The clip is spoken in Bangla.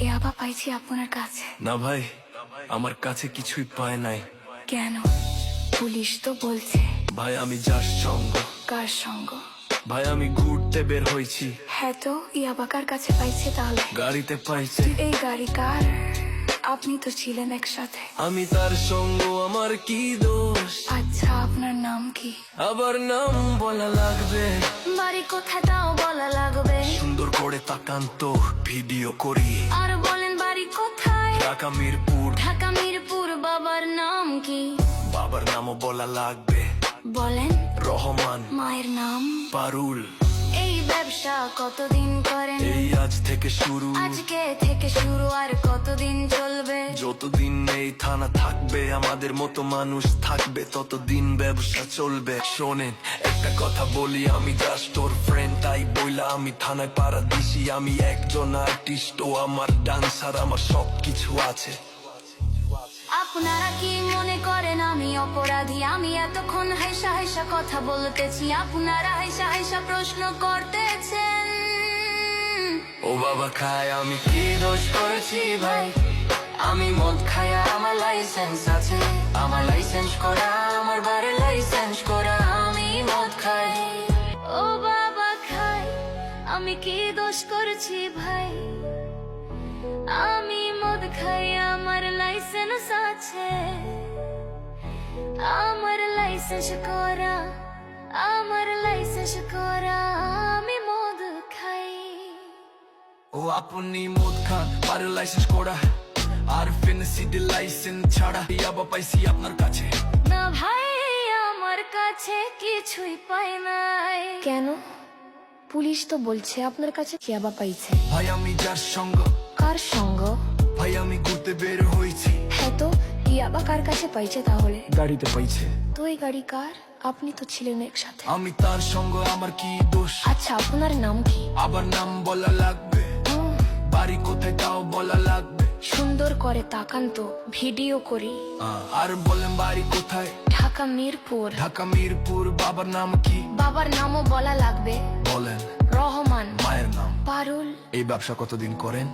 ইয়াবা পাইছি আপনার কাছে। না ভাই, আমার কাছে কিছুই পায় নাই। কেন? পুলিশ তো বলছে। ভাই আমি যার সঙ্গ। কার সঙ্গ? ভাই আমি ঘুরতে বের হয়েছি। হ্যাঁ তো ইয়াবা কার কাছে পাইছে তাহলে? গাড়িতে পাইছে। এই গাড়ি কার? আপনি তো ছিলেন একসাথে। আমি তার সঙ্গ, আমার কি দোষ? আচ্ছা আপনার নাম কি? আবার নাম বলা লাগবে? বাড়ি কোথায় তাও বলা লাগবে? সুন্দর করে তাকান তো, ভিডিও করি। আর বলেন বাড়ি কোথায়? ঢাকা মিরপুর। ঢাকা মিরপুর। বাবার নাম কি? বাবার নামও বলা লাগবে। বলেন। রহমান। মায়ের নাম? পারুল। এই ব্যবসা কতদিন করেন? এই আজ থেকে শুরু। আজকে থেকে শুরু, আর কতদিন চলবে? যতদিন এই থানা থাকবে, আমাদের মতো মানুষ থাকবে, ততদিন ব্যবসা চলবে। শোনেন একটা কথা বলি, আমি জাস্ট ওর ফ্রেন্ড, তাই বইলা আমি থানায় পাড়া দিছি। আমি একজন আর্টিস্ট, ও আমার ডান্সার, আমার সবকিছু আছে। আপনারা কি মনে করেন আমি অপরাধী? আমি এতক্ষণ হাইসা হাইসা কথা বলতেছি, আপনারা হাইসা হাইসা প্রশ্ন করতেছেন। ও বাবা খায়, আমি কি দোষ করেছি ভাই? আমি মদ খাই, আমার লাইসেন্স আছে। আমার লাইসেন্স করা, আমার বাড়ির লাইসেন্স করা। আমি মদ খাই। ও বাবা খাই, আমি কি দোষ করেছি ভাই? আমি মদ খাই, আমার লাইসেন্স আছে। আমার লাইসেন্স করা, আমার লাইসেন্স করা। আমি মদ খাই। ও আপনি মদ খান, বাড়ির লাইসেন্স করা, আর ফেন্সিডি লাইসেন্স ছাড়া ইয়াবা পাইছি আপনার কাছে। না ভাই, আমার কাছে কিছুই পাই নাই। কেন? পুলিশ তো বলছে আপনার কাছে ইয়াবা পাইছে। ভাই আমি যার সঙ্গ। কার সঙ্গ? ভাই আমি ঘুরতে বের হয়েছি। হ্যাঁ তো ইয়াবা কার কাছে পাইছে তাহলে? গাড়িতে পাইছে। তো এই গাড়ি কার? আপনি তো ছিলেন একসাথে। আমি তার সঙ্গ, আমার কি দোষ? আচ্ছা আপনার নাম কি? আবার নাম বলা লাগবে? বাড়ি কোথায় তাও বলা লাগবে? সুন্দর করে তাকান তো, ভিডিও করি। আর বলেন বাড়ি কোথায়? ঢাকা মিরপুর। ঢাকা মিরপুর। বাবার নাম কি? বাবার নামও বলা লাগবে। বলেন। রহমান। মায়ের নাম? পারুল। এই ব্যবসা কতদিন করেন?